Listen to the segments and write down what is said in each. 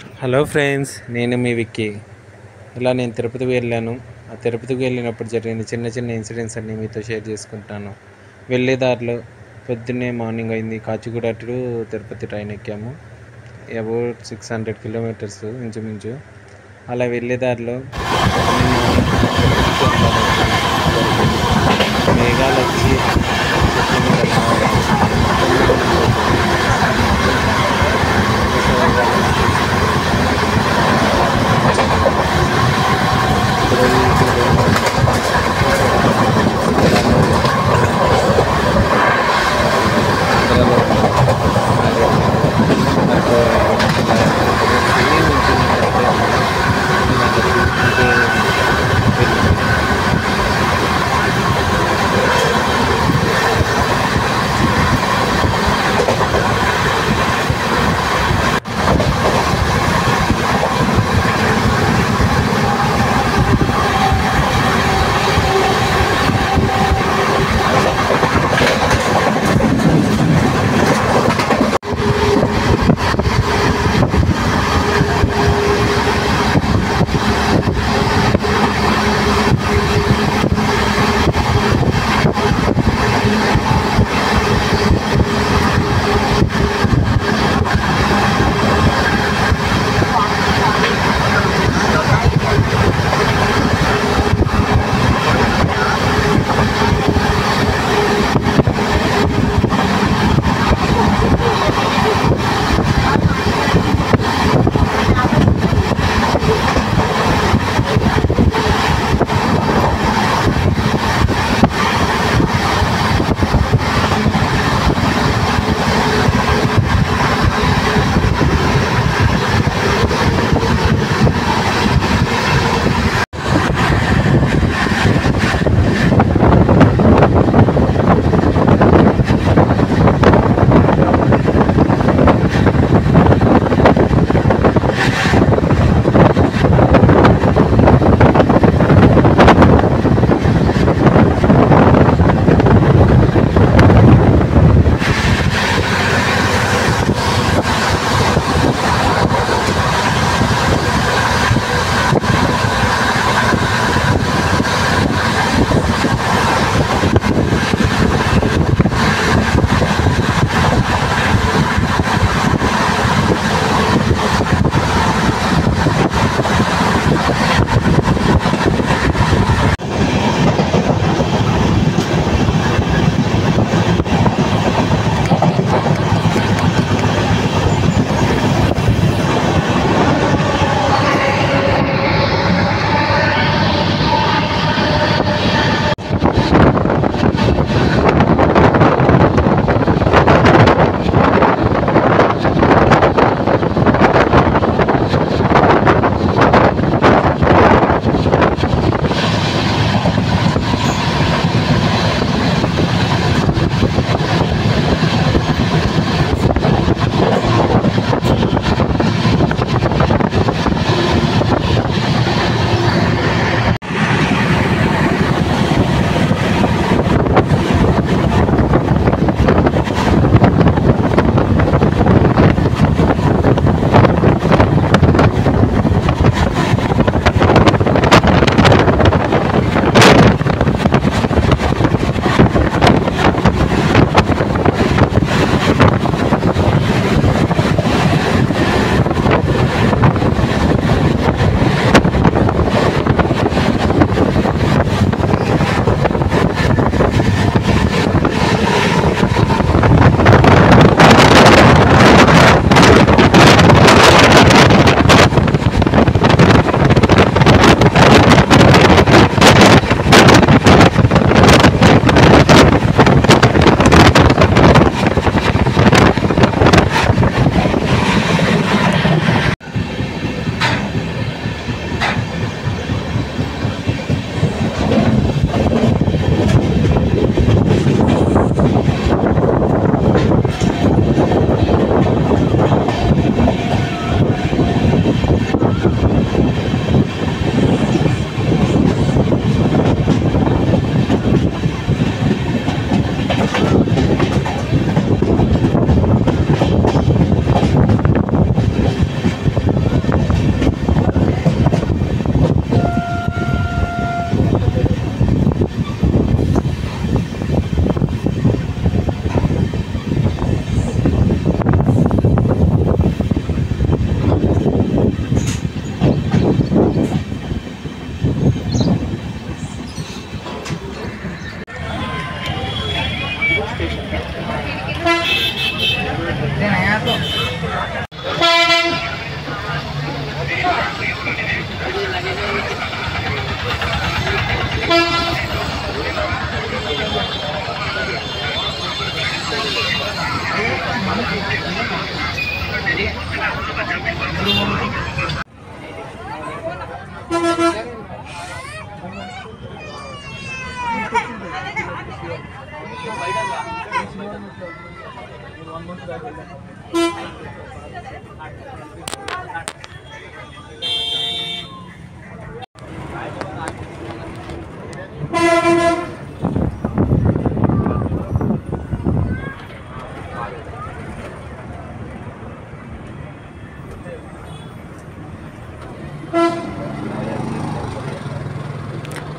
Hello friends, నేను మీ విక్కీ. నేను తిరుపతికి వెళ్ళాను. ఆ తిరుపతికి వెళ్ళినప్పుడు జరిగిన చిన్న చిన్న ఇన్సిడెంట్స్ అన్నీ మీతో షేర్ చేసుకుంటాను. వెళ్ళే దారిలో పొద్దున్నే మార్నింగ్ అయింది. కాచిగూడ టు తిరుపతి ట్రైన్ ఎక్కాము. అబౌట్ 600 కిలోమీటర్స్ ఇంచుమించు. అలా వెళ్ళే దారిలో ప్రకృతి అందాలు మేఘాలు వచ్చి చెట్ల మీద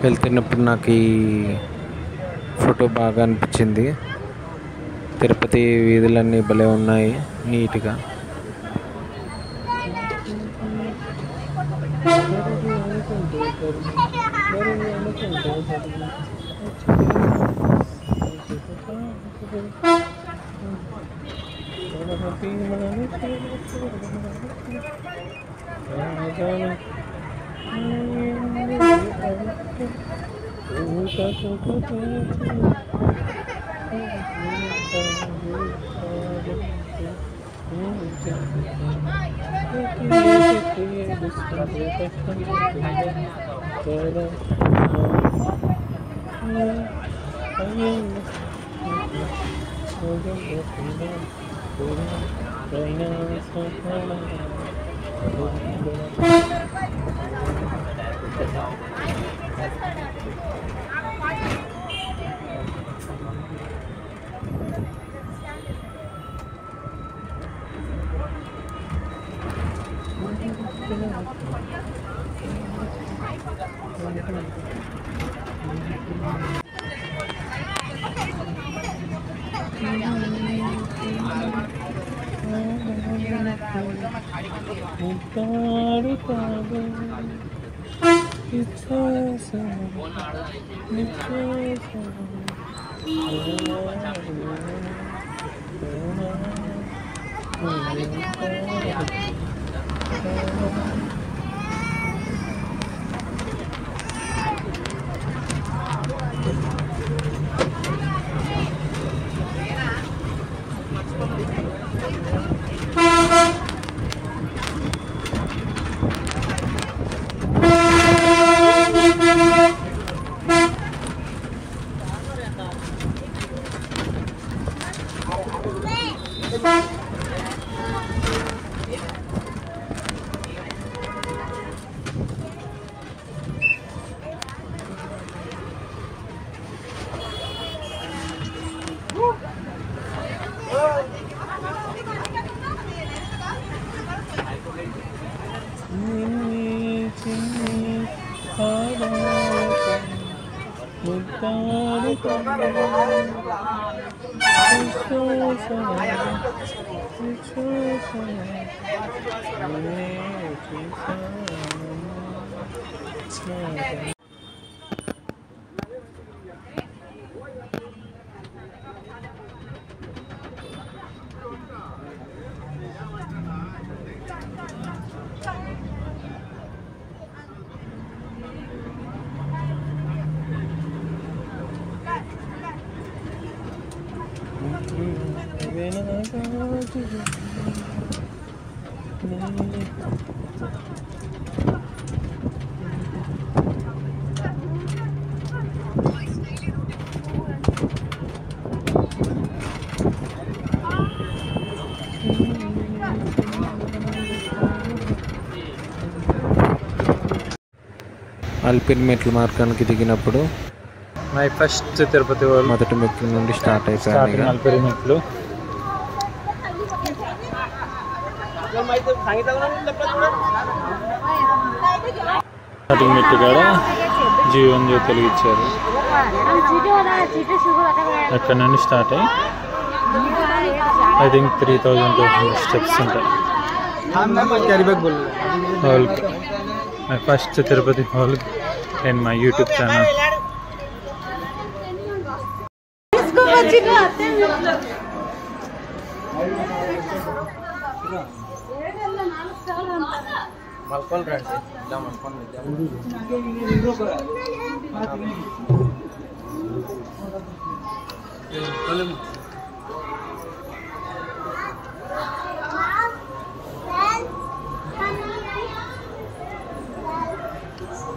వెళ్తున్నప్పుడు నాకు ఈ ఫోటో బాగా అనిపించింది. తిరుపతి వీధులన్నీ భలే ఉన్నాయి నీట్గా. అల్పిరి మెట్ల మార్గానికి దిగినప్పుడు మై ఫస్ట్ తిరుపతి మొదటి మెట్ల నుండి స్టార్ట్ అయిపోయాయి. అల్పిరి మెట్లు స్టార్టింగ్ మెట్టు కాడ జీవన్ జ్యోతి వెలిగించారు. అక్కడ నుండి స్టార్ట్ అయ్యి ఐ థింక్ 3200 స్టెప్స్ ఉంటాయి హాల్కి. My first Tirupati hall in my YouTube channel.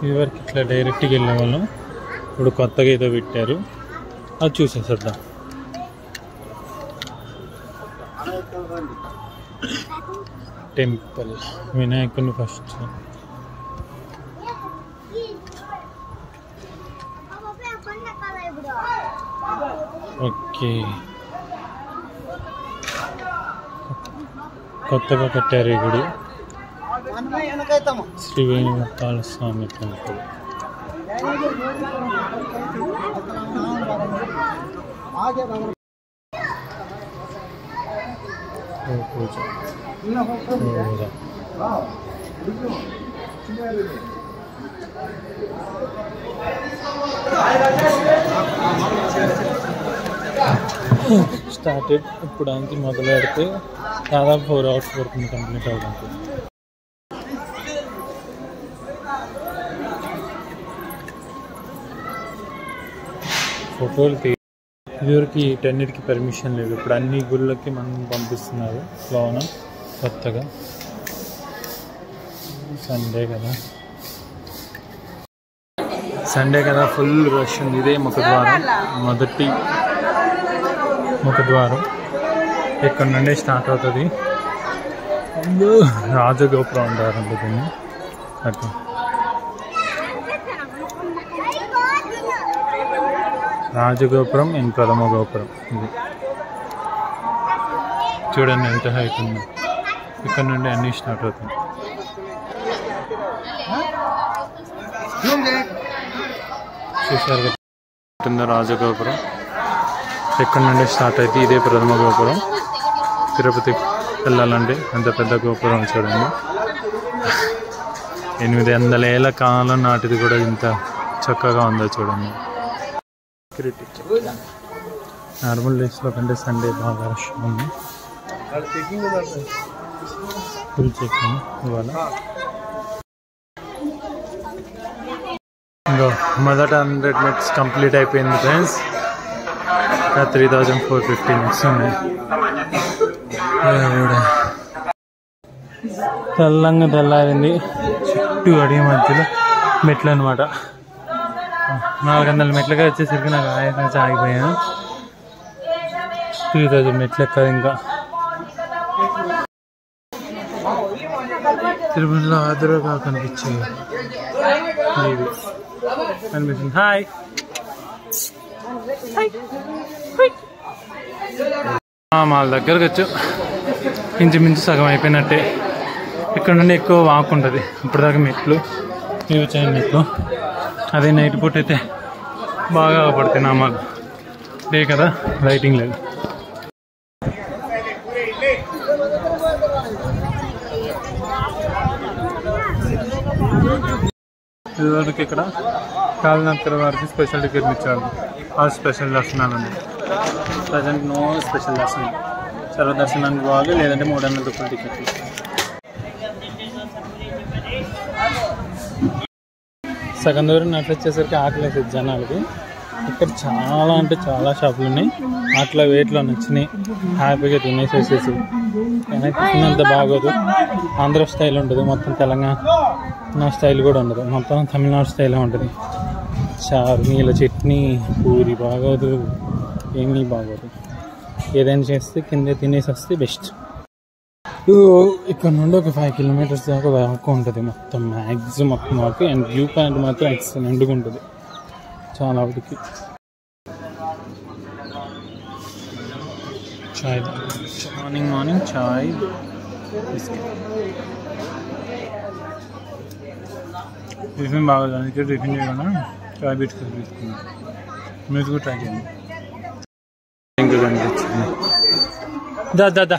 ఇదివరకు ఇట్లా డైరెక్ట్గా వెళ్ళే వాళ్ళం, ఇప్పుడు కొత్తగా ఏదో పెట్టారు, అది చూసేసేద్దాం. టెంపుల్ వినాయకుని ఫస్ట్. ఓకే, కొత్తగా కట్టారు ఈ గుడి. శ్రీ వేణుగోపాల స్వామి టెంపుల్. పూజ స్టార్టెడ్. ఇప్పుడు అంతా మొదలు పెడితే దాదాపు 4 hours వరకు కంప్లీట్ అవుతుంది. ఫోటోలకి ఇదివరకు 10కి పర్మిషన్ లేదు, ఇప్పుడు అన్ని గుళ్ళకి మనం పంపిస్తున్నారు లోన కొత్తగా. సండే కదా ఫుల్ రష్ ఉంది. ఇదే ముఖద్వారం, మొదటి ముఖద్వారం. ఇక్కడ నుండే స్టార్ట్ అవుతుంది. రాజగోపురం అంటారు దీన్ని. అట్లా రాజగోపురం అండ్ ప్రథమ గోపురం. ఇది చూడండి ఎంత హైట్ ఉందో. ఇక్కడ నుండి అన్నీ స్టార్ట్ అవుతుంది. చూసారు కదా రాజగోపురం, ఇక్కడ నుండి స్టార్ట్ అయితే ఇదే ప్రథమ గోపురం. తిరుపతి వెళ్ళాలంటే అంత పెద్ద గోపురం చూడండి. 800 ఏళ్ల కాలం నాటిది కూడా ఇంత చక్కగా ఉందో చూడండి. నార్మల్ డేస్లో కంటే సండే బాగా రష్ ఉంది. ఫుల్ చెకింగ్ ఇవాళ. ఇంకా మొదట 100 minutes కంప్లీట్ అయిపోయింది ఫ్రెండ్స్. 3450 minutes ఉన్నాయి. తెల్లారింది. చుట్టూ అడిగి మధ్యలో మెట్లు అనమాట. 400 మెట్లుగా వచ్చేసరికి నాకు ఆయాసం ఆగిపోయాను. 3000 మెట్లు ఎక్కదు. ఇంకా తిరుమలలో ఆదురుగా కనిపించింది. హాయ్, మా దగ్గరకు వచ్చు. ఇంచుమించు సగం అయిపోయినట్టే. ఇక్కడ నుండి ఎక్కువ వాక్ ఉంటుంది. ఇప్పటిదాకా మెట్లు ఇవి వచ్చాయి మెట్లు. అదే నైట్ పూట అయితే బాగా పడతాయి నామాలు. డే కదా లైటింగ్ లేదు. ఇదివరకు ఇక్కడ కాలినడకల వారికి స్పెషల్ టికెట్లు ఇచ్చారు. ఆ స్పెషల్ దర్శనాలు ఉంది. ప్రజెంట్ నో స్పెషల్ దర్శనం. సర్వదర్శనానికి పోవాలి, లేదంటే 300 రూపాయల టికెట్లు. సగం దూరం నట్లు వచ్చేసరికి ఆకలి వేసేది జనాలకి. ఇక్కడ చాలా అంటే చాలా షాపులు ఉన్నాయి. అట్లా వేట్లో నచ్చినాయి, హ్యాపీగా తినేసేసేసి. టిఫిన్ అంత బాగోదు, ఆంధ్ర స్టైల్ ఉంటుంది. మొత్తం తెలంగాణ స్టైల్ కూడా ఉండదు, మొత్తం తమిళనాడు స్టైలే ఉంటుంది. చారు, నీళ్ళ చట్నీ, పూరి బాగోదు, ఏమీ బాగోదు. ఏదైనా చేస్తే కింద తినేసి వస్తే బెస్ట్. ఇక్కడ నుండి ఒక 5 kilometers దాకా వాక్ ఉంటుంది మొత్తం మ్యాక్సిమం మొత్తం వాక్. అండ్ వ్యూ పాయింట్ మాత్రం ఎక్సలెంట్గా ఉంటుంది చాలా వాటికి. చాయ్ మార్నింగ్ చాయ్ బిస్కెట్. టిఫిన్ బాగా దానికి టిఫిన్ చేయకుండా చాయ్ బిస్కెట్ తీసుకున్నాను. మీరు కూడా ట్రై చేయండి. ఇంకా కనిపించింది. దాదా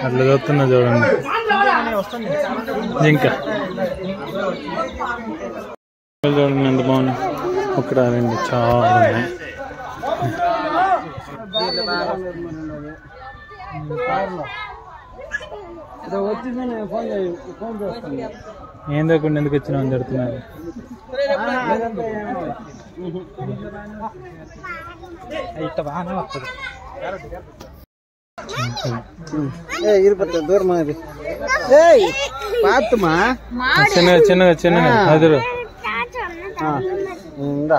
అట్లా చూస్తున్నా చూడండి. ఇంకా చూడండి ఎంత బాగుంది. ఒకటి రెండు చాలా ఉన్నాయి. ఏం లేకుండా ఎందుకు వచ్చినా అని జరుగుతున్నారు. దూరం పాతుమా చిన్నగా చిన్నగా చిన్నగా అదురు ఇందా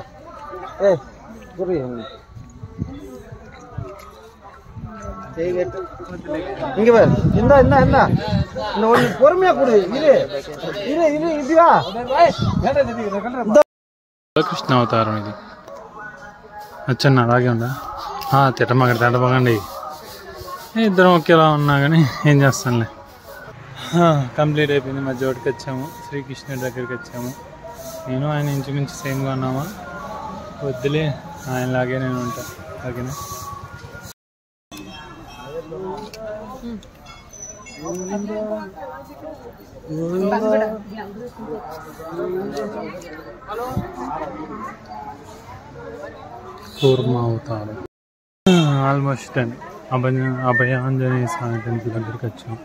இங்க பாரு இந்த இந்த இந்த ஒன்னு பொறுமையா கொடு இரு இரு இரு இதுவா కృష్ణ అవతారం ఇది వచ్చన్న అలాగే ఉందా తిట్టమాగండి తిట్టమాగండి ఇద్దరం ఒకేలా ఉన్నా కానీ ఏం చేస్తానులే. కంప్లీట్ అయిపోయింది. మధ్యవాడికి వచ్చాము, శ్రీకృష్ణుడి దగ్గరికి వచ్చాము. నేను ఆయన ఇంచుమించు సేమ్గా ఉన్నామా, వద్దులే ఆయనలాగే నేను ఉంటా. ఓకేనా? కూర్మా అవుతారు. ఆల్మోస్ట్ అండి అభయాంజనేయ స్వామి టెంపుల్ దగ్గరికి వచ్చాం.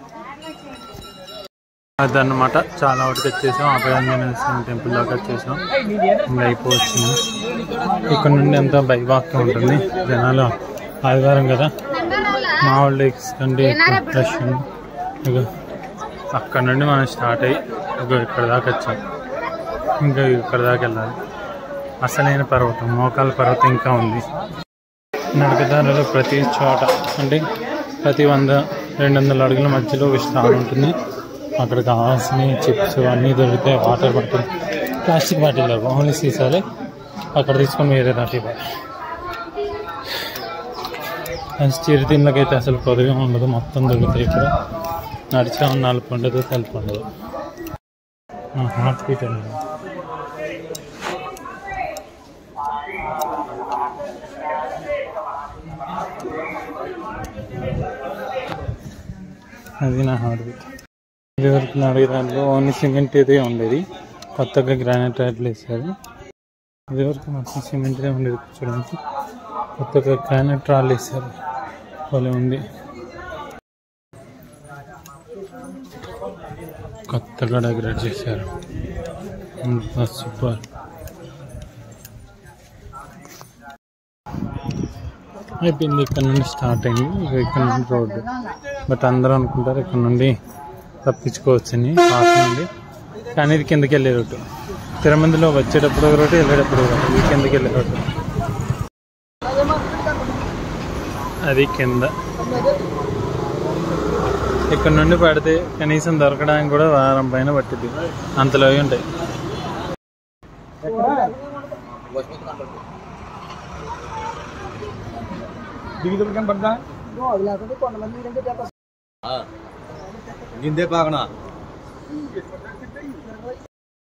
అదన్నమాట, చాలా వాటికి వచ్చేసాం. అభయాంజనేయ స్వామి టెంపుల్ దాకా వచ్చేసాం. ఇంకా అయిపోవచ్చింది. ఇక్కడ నుండి అంతా బైవాక్ ఉంటుంది. జనాలు ఆదివారం కదా, మా వాళ్ళు ఎక్స్కండి రష్ ఉంది. ఇక అక్కడ నుండి మనం స్టార్ట్ అయ్యి ఇక్కడ దాకా వచ్చాం. ఇంకా ఇక్కడ దాకా వెళ్ళాలి. అసలైన పర్వతం, మోకాల పర్వతం ఇంకా ఉంది. నడకదారులు ప్రతి చోట అంటే ప్రతి 100-200 అడుగుల మధ్యలో విశ్రామం ఉంటుంది. అక్కడ కావాల్సిన చిప్స్ అన్నీ దొరుకుతాయి. Water bottle, plastic bottle only సీసాలే అక్కడ తీసుకొని వేరే దాటి ఇవ్వాలి. చిరుతిళ్ళకైతే అసలు పొదగా ఉండదు, మొత్తం దొరుకుతాయి. ఇక్కడ నడిచా నలుపు ఉండదు, తెలుపు ఉండదు. హార్ట్ బీట్ అండి. అది నా హార్ట్ బీట్. ఇదివరకు నడిగేదాంట్లో ఓన్లీ సిమెంట్ ఇదే ఉండేది, కొత్తగా గ్రానైట్ రాడ్లు వేసారు. ఇదివరకు మొత్తం సిమెంట్దే ఉండేది, చూడడానికి కొత్తగా గ్రానైట్ రాళ్ళు వేసారు. భలే ఉంది, కొత్తగా డెకరేట్ చేశారు. సూపర్. అయిపోయింది. ఇక్కడ నుండి స్టార్ట్ అయింది. ఇక్కడ నుండి రోడ్డు. బట్ అందరూ అనుకుంటారు ఇక్కడ నుండి తప్పించుకోవచ్చని పాత నుండి, కానీ ఇది కిందకి వెళ్ళే రోడ్డు. తిరుమందిలో వచ్చేటప్పుడు ఒక రోడ్డు, వెళ్ళేటప్పుడు ఒక రోడ్డు. ఇది కిందకి వెళ్ళే రోడ్డు. అది కింద. ఇక్కడ నుండి పడితే కనీసం దొరకడానికి కూడా వారం పైన పట్టింది, అంతలో ఉంటాయి.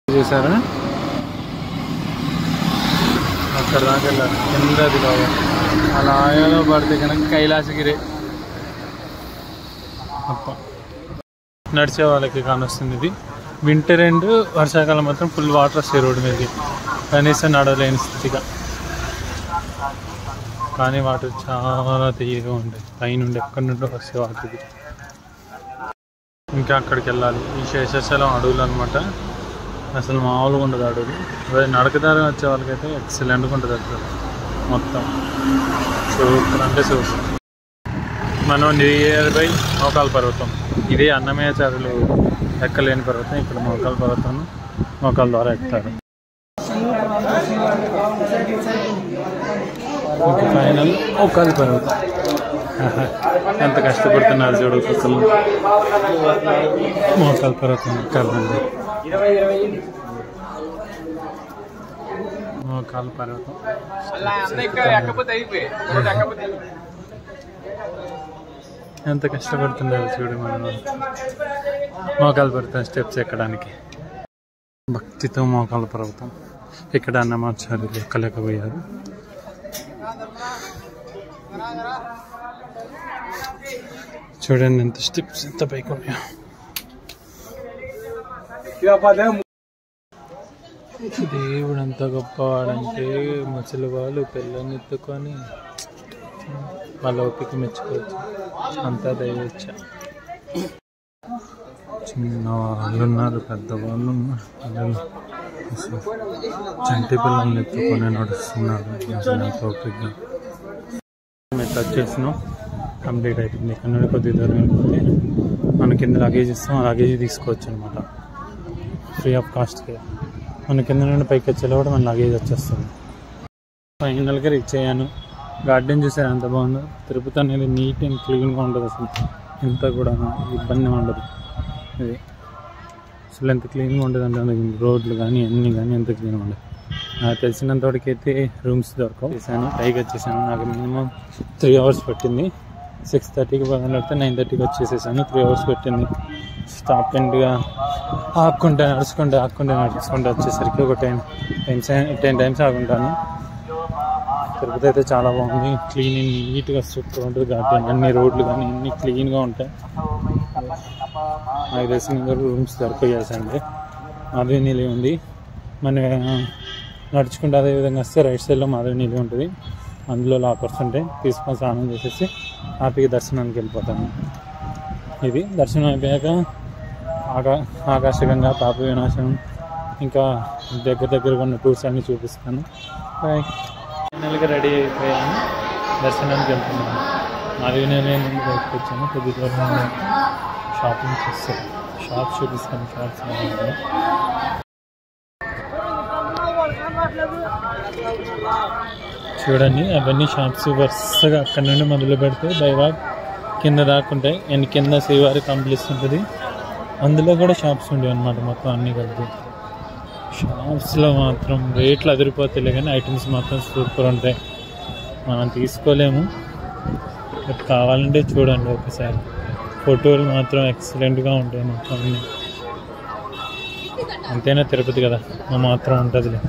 చూసారా, అక్కడ దాకా వెళ్ళాలి. కింద అది బాగా అలా ఆయాలో పడితే కనుక కైలాసగిరి అప్ప. నడిచే వాళ్ళకి కానొస్తుంది ఇది. వింటర్ అండ్ వర్షాకాలం మాత్రం ఫుల్ వాటర్ వస్తాయి రోడ్డు మీదకి, కనీసం నడవలేని స్థితిగా. కానీ వాటర్ చాలా తీయగా ఉంటాయి. పైనుండి ఎక్కడి నుండి వస్తే వాటికి. ఇంకా అక్కడికి వెళ్ళాలి. ఈ శేషాచలం అడవులు అనమాట. అసలు మామూలుగా ఉండదు అడవులు. అదే నడకదారి వచ్చే వాళ్ళకైతే ఎక్సలెంట్గా ఉంటుంది అక్కడ మొత్తం. సూపర్ అంటే సూపర్. మనం నియర్ బై మోకాల పర్వతం. ఇదే అన్నమయ్యాచారులు ఎక్కలేని పర్వతం. ఇక్కడ మోకాల పర్వతం, మోకాల ద్వారా ఎక్కుతారు. ఫైనల్ మోకాల పర్వతం. ఎంత కష్టపడుతున్నారు చూడు ఒక్కొక్కరు. మోకాల పర్వతం ఎక్కాలండి. మోకాల పర్వతం ఎంత కష్టపడుతున్నారు చూడు మనం. మోకాల పర్వతం స్టెప్స్ ఎక్కడానికి. భక్తితో మోకాల పర్వతం. ఇక్కడ అన్నమాచార్యులు ఎక్కలేకపోయారు. చూడండి ఎంత స్టెప్స్, ఎంత పైకి ఉన్నాయో. దేవుడు అంత గొప్పవాడంటే ముసలి వాళ్ళు పిల్లల్ని ఎత్తుకొని వాళ్ళ ఓపిక మెచ్చుకోవచ్చు. అంతా దయవచ్చ. చిన్న వాళ్ళు ఉన్నారు, పెద్దవాళ్ళు ఉన్నారు. పిల్లలు చంటి పిల్లల్ని ఎత్తుకొని నడుస్తున్నారు ఓపికగా. మేము టచ్ చేసినాం. కంప్లీట్ అవుతుంది. ఇక్కడ నుండి కొద్దిగా దూరం వెళ్ళిపోతే మన కింద లగేజ్ ఇస్తాం, ఆ లగేజ్ తీసుకోవచ్చు అనమాట ఫ్రీ ఆఫ్ కాస్ట్కి. మన కింద నుండి పైకి వచ్చేలా కూడా మన లగేజ్ వచ్చేస్తుంది. ఫైనల్గా రీచ్ అయ్యాను. గార్డెన్ చూసారు ఎంత బాగుందో. తిరుపతి అనేది నీట్ అండ్ క్లీన్గా ఉంటుంది. అసలు ఎంత కూడా ఇబ్బంది ఉండదు. ఇది అసలు ఎంత క్లీన్గా ఉంటుంది అంటే రోడ్లు కానీ అన్నీ కానీ ఎంత క్లీన్గా ఉండదు. నాకు తెలిసినంత వరకైతే రూమ్స్ దొరకవు. చేశాను, పైకి వచ్చేసాను. నాకు మినిమం 3 hours పట్టింది. 6:30కి బయలుదేరితే 9:30కి వచ్చేసేసాను. 3 hours పెట్టింది. స్టాప్ అండ్గా ఆక్కుంటే నడుచుకుంటే వచ్చేసరికి ఒక 10 times ఆగుంటాను. తిరుపతి అయితే చాలా బాగుంది. క్లీన్ నీట్గా సూపర్ ఉంటుంది. గార్డెన్ అన్ని రోడ్లు కానీ అన్ని క్లీన్గా ఉంటాయి. నాకు తెలిసిన రూమ్స్ దొరకజేసండి. మాధవి నీళ్ళు ఉంది. మన నడుచుకుంటే అదేవిధంగా వస్తే రైట్ సైడ్లో మాధవి నీళ్ళు ఉంటుంది. అందులో లాకర్స్ ఉంటాయి. తీసుకొని స్నానం చేసేసి హ్యాపీగా దర్శనానికి వెళ్ళిపోతాను. ఇది దర్శనం అయిపోయాక ఆకాశగంగా, పాప వినాశనం, ఇంకా దగ్గరగా ఉన్న టూర్స్ అన్నీ చూపిస్తాను. ఫైనల్గా రెడీ అయిపోయాను. దర్శనానికి వెళ్తున్నాను. మాధవి నీళ్ళు బయటకు వచ్చాను. కొద్ది దూరం షాపింగ్ చేస్తాను. షాప్స్ చూపిస్తాను. షాప్స్ చూడండి, అవన్నీ షాప్స్ వరుసగా అక్కడ నుండి మొదలు పెడితే బైవాగ్ కింద దాకుంటాయి. అండ్ కింద శ్రీవారి కాంప్లెక్స్ ఉంటుంది. అందులో కూడా షాప్స్ ఉండేవి అనమాట. మొత్తం అన్నీ కలిపి షాప్స్లో మాత్రం రేట్లు అదిరిపోతాయి, కానీ ఐటమ్స్ మాత్రం సూపర్ ఉంటాయి. మనం తీసుకోలేము, బట్ కావాలంటే చూడండి ఒకసారి. ఫోటోలు మాత్రం ఎక్సలెంట్గా ఉంటాయి మొత్తం అన్నీ. అంతేనా తిరుపతి కదా, మాత్రం ఉంటుందిలే.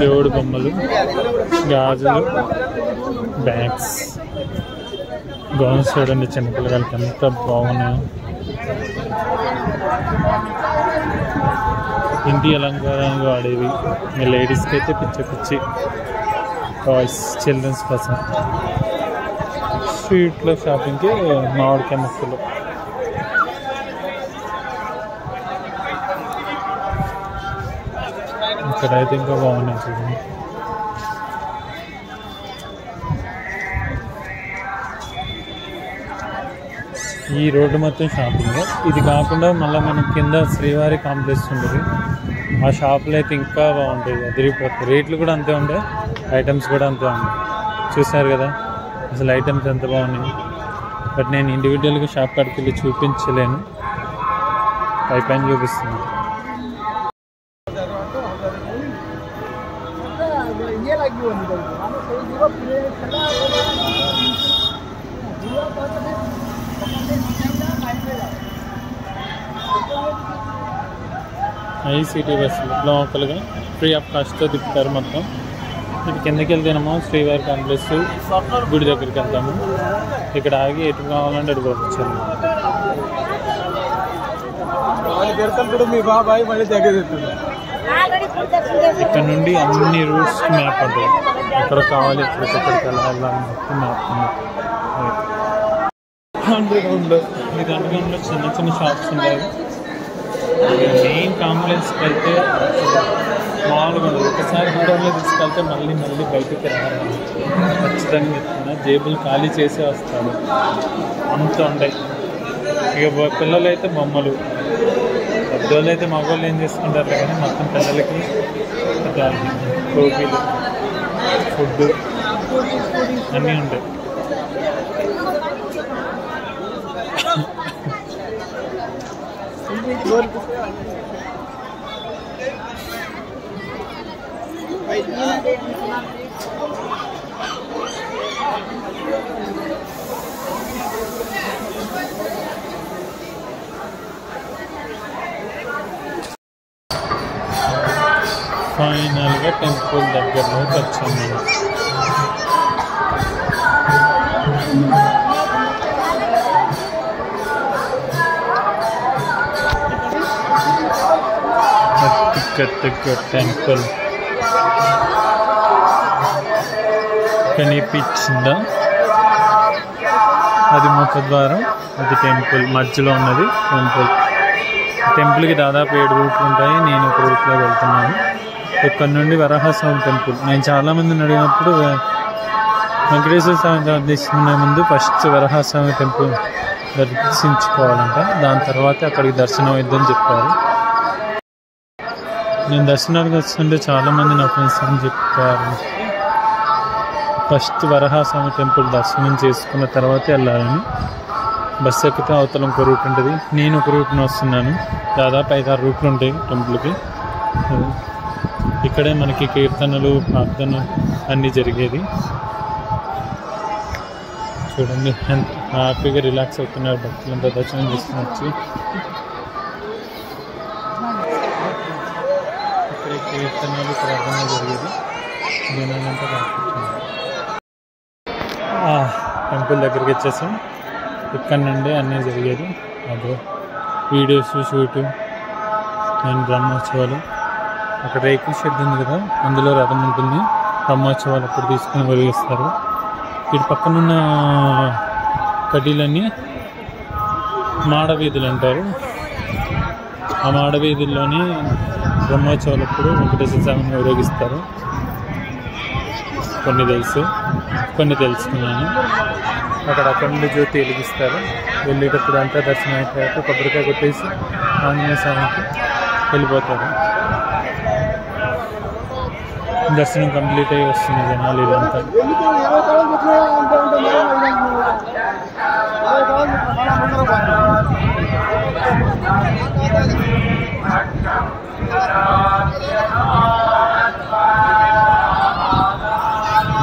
దేవుడు బొమ్మలు, గాజులు, బ్యాగ్స్, గౌన్స్ చూడండి చిన్నపిల్లలకి ఎంత బాగున్నాయో. ఇంటి అలంకారానికి వాడేవి. లేడీస్కి అయితే పిచ్చి టాయ్స్, చిల్డ్రన్స్ కోసం. స్ట్రీట్లో షాపింగ్కి మామిడికాయ ముక్కలు. ఇక్కడైతే ఇంకా బాగున్నాయి చూడండి. ఈ రోడ్డు మొత్తం షాపింగ్. ఇది కాకుండా మళ్ళీ మనం కింద శ్రీవారి కాంప్లెక్స్ ఉంటుంది. ఆ షాపులు అయితే ఇంకా బాగుంటాయి, అదిరిపోతాయి. రేట్లు కూడా అంతే ఉంటాయి, ఐటమ్స్ కూడా అంతే ఉంటాయి. చూసారు కదా అసలు ఐటమ్స్ ఎంత బాగున్నాయి. బట్ నేను ఇండివిజువల్గా షాప్ కాడికి వెళ్ళి చూపించలేను, పైన చూపిస్తున్నాను. ఐసిటీ బస్సులు లోకల్గా ఫ్రీ ఆఫ్ కాస్ట్తో తిప్పుతారు మొత్తం. ఇటు కిందకి వెళ్తేనేమో శ్రీవారి కాంప్లెక్స్ గుడి దగ్గరికి వెళ్తాము. ఇక్కడ ఆగి ఎటు కావాలంటే అటు పంపించాము. ఇక్కడ నుండి అన్ని రూట్స్ మ్యాప్ ఉంటుంది. ఎక్కడ కావాలి ఎక్కడికి వెళ్ళాలని మొత్తం మ్యాప్ ఉంది. అండర్గ్రౌండ్లో చిన్న చిన్న షాప్స్ ఉంటాయి. మెయిన్ కాంప్లెక్స్కి వెళ్తే మామూలుగా ఉండదు. ఒకసారి దూరంలో తీసుకెళ్తే మళ్ళీ బయటికి రావాలి. ఖచ్చితంగా చెప్తున్నా, జేబులు ఖాళీ చేసే వస్తాడు, అంత ఉంటాయి. ఇక పిల్లలు అయితే బొమ్మలు, పెద్దోళ్ళు అయితే మగవాళ్ళు ఏం చేసుకుంటారు కానీ మొత్తం పిల్లలకి టోపీలు, ఫుడ్ అన్నీ ఉంటాయి. ఫైనల్గా టెంపుల్ దగ్గరలోకి వచ్చాం మనం. టెంపుల్ కనిపించిందా? అది ముఖద్వారం, అది టెంపుల్ మధ్యలో ఉన్నది టెంపుల్. టెంపుల్కి దాదాపు 7 రూట్లు ఉంటాయి. నేను ఒక రూట్లో వెళ్తున్నాను. ఇక్కడ నుండి వరాహస్వామి టెంపుల్. నేను చాలామందిని అడిగినప్పుడు వెంకటేశ్వర స్వామి దర్శించుకునే ముందు ఫస్ట్ వరహాస్వామి టెంపుల్ దర్శించుకోవాలంట. దాని తర్వాత అక్కడికి దర్శనం అయిద్దని చెప్పారు. నేను దర్శనానికి వస్తుంటే చాలామంది నా ఫ్రెండ్స్ అని చెప్పారు ఫస్ట్ వరహాస్వామి టెంపుల్ దర్శనం చేసుకున్న తర్వాతే వెళ్ళాలని. బస్సు ఎక్కితే అవతల ఇంకో రూట్ ఉంటుంది. నేను ఒక రూట్ని వస్తున్నాను. దాదాపు 5-6 రూట్లు ఉంటాయి టెంపుల్కి. ఇక్కడే మనకి కీర్తనలు, ప్రార్థనలు అన్నీ జరిగేది. చూడండి ఎంత హ్యాపీగా రిలాక్స్ అవుతున్నారు భక్తులంతా దర్శనం చేసుకుని వచ్చి. ఇక్కడే కీర్తనలు, ప్రార్థనలు జరిగేది. జనాలంతా టెంపుల్ దగ్గరికి వచ్చేసాం. ఇక్కడ నుండి అన్నీ జరిగేది. అదే వీడియోస్ షూటు అండ్ బ్రహ్మోత్సవాలు. అక్కడ రేకుల షెడ్ ఉంది కదా, అందులో రథం ఉంటుంది. బ్రహ్మోత్సవాలు అప్పుడు తీసుకుని వెలిగిస్తారు. ఇటు పక్కనున్న కడ్డీలన్నీ మాడవీధులు అంటారు. ఆ మాడవీధుల్లోని బ్రహ్మోత్సవాలప్పుడు వెంకటేశ్వర స్వామిని ఊరేగిస్తారు. కొన్ని తెలుసు, కొన్ని తెలుసుకున్నాను. అక్కడ నుండి జ్యోతి వెలిగిస్తారు. వెళ్ళేటప్పుడు అంతా దర్శనం అయిపోయాక కొబ్బరికాయ కొట్టేసి ఆంజనేయ స్వామికి వెళ్ళిపోతారు. దర్శనం కంప్లీట్ అయ్యి వస్తుంది జనాలు ఇదంతా.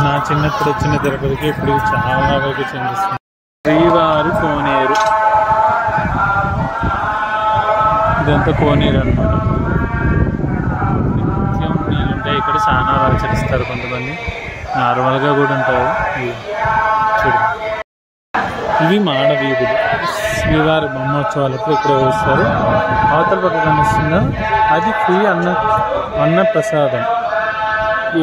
నా చిన్నప్పుడు వచ్చిన తిరుపతికి ఇప్పుడు చాలా వరకు చెందిస్తుంది. శ్రీవారి కోనేరు, ఇదంతా కోనేరు అన్నమాట. నిత్యం నీళ్ళు ఉంటాయి ఇక్కడ. స్నానాలు ఆచరిస్తారు కొంతమంది, నార్మల్గా కూడా ఉంటాయి. చూడండి, ఇవి మాడవీధులు. శ్రీవారి బ్రహ్మోత్సవాలప్పుడు ఇక్కడ వేస్తారు. అవతల పక్క కనిపిస్తుందా, అది ఫ్రీ అన్న ప్రసాదం.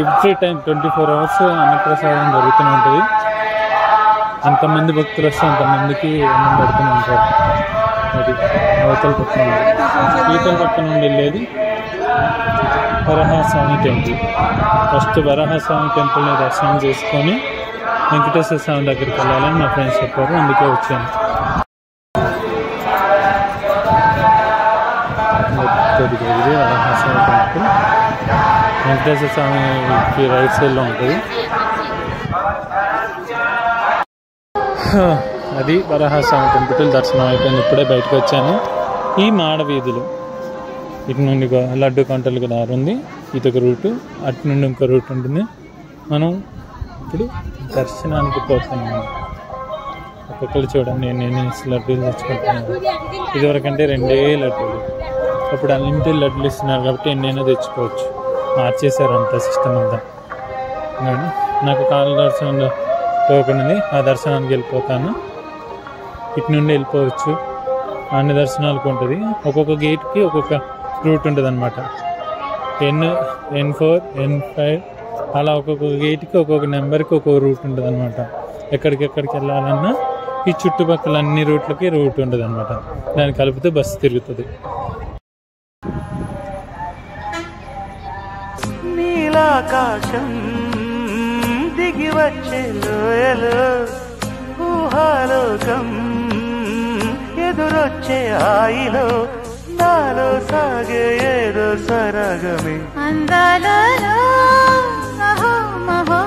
ఎవ్రీ టైం 24 hours అన్నప్రసాదం జరుగుతూనే ఉంటుంది. ఎంతమంది భక్తులు వస్తే అంతమందికి అన్నం పెడుతూనే ఉంటారు. అది అవతల పక్క నుండి. ఈతల పక్క నుండి వెళ్ళేది వరహాస్వామి టెంపుల్. ఫస్ట్ వరహాస్వామి టెంపుల్ని దర్శనం చేసుకొని వెంకటేశ్వర స్వామి దగ్గరికి వెళ్ళాలని మా ఫ్రెండ్స్ చెప్పారు, అందుకే వచ్చాను. ఇది వరహాస్వామి టెంపుల్. వెంకటేశ్వర స్వామికి రైట్ సైడ్లో ఉంటుంది. అది వరహాస్వామి టెంపుల్ దర్శనం అయిపోయింది. ఇప్పుడే బయటకు వచ్చాను. ఈ మాడవీధులు, ఇటు నుండి లడ్డు కౌంటర్లకు దారి ఉంది. ఇదొక రూటు, అటు నుండి ఇంకో రూట్ ఉంటుంది. మనం ఇప్పుడు దర్శనానికి పోతున్నాము. ఒక్కొక్కరు చూడండి నేను లడ్డూలు తెచ్చుకుంటున్నాను. ఇదివరకంటే 2 లడ్డూలు, అప్పుడు అన్లిమిటెడ్ లడ్డూలు ఇస్తున్నారు కాబట్టి ఎన్నైనా తెచ్చుకోవచ్చు. మార్చేశారు అంతా సిస్టమ్ అంతా. కానీ నాకు కాళ్ళ దర్శనంలో టోకెన్ ఉంది, ఆ దర్శనానికి వెళ్ళిపోతాను. ఇటు నుండి వెళ్ళిపోవచ్చు. అన్ని దర్శనాలకు ఉంటుంది. ఒక్కొక్క గేట్కి ఒక్కొక్క రూట్ ఉంటుంది అన్నమాట. N4, N5 అలా ఒక్కొక్క గేట్కి ఒక్కొక్క నెంబర్కి ఒక్కొక్క రూట్ ఉంటుంది అనమాట. ఎక్కడికెక్కడికి వెళ్ళాలన్నా ఈ చుట్టుపక్కల అన్ని రూట్లకి రూట్ ఉంటుంది అనమాట. దాన్ని కలిపితే బస్సు తిరుగుతుంది. నీలాకాశం దిగి వచ్చే లోయలో ఊహాలోకం ఎదురొచ్చే హాయిలో నాలో సాగే ఏదో సరగమే అందాలలో మహో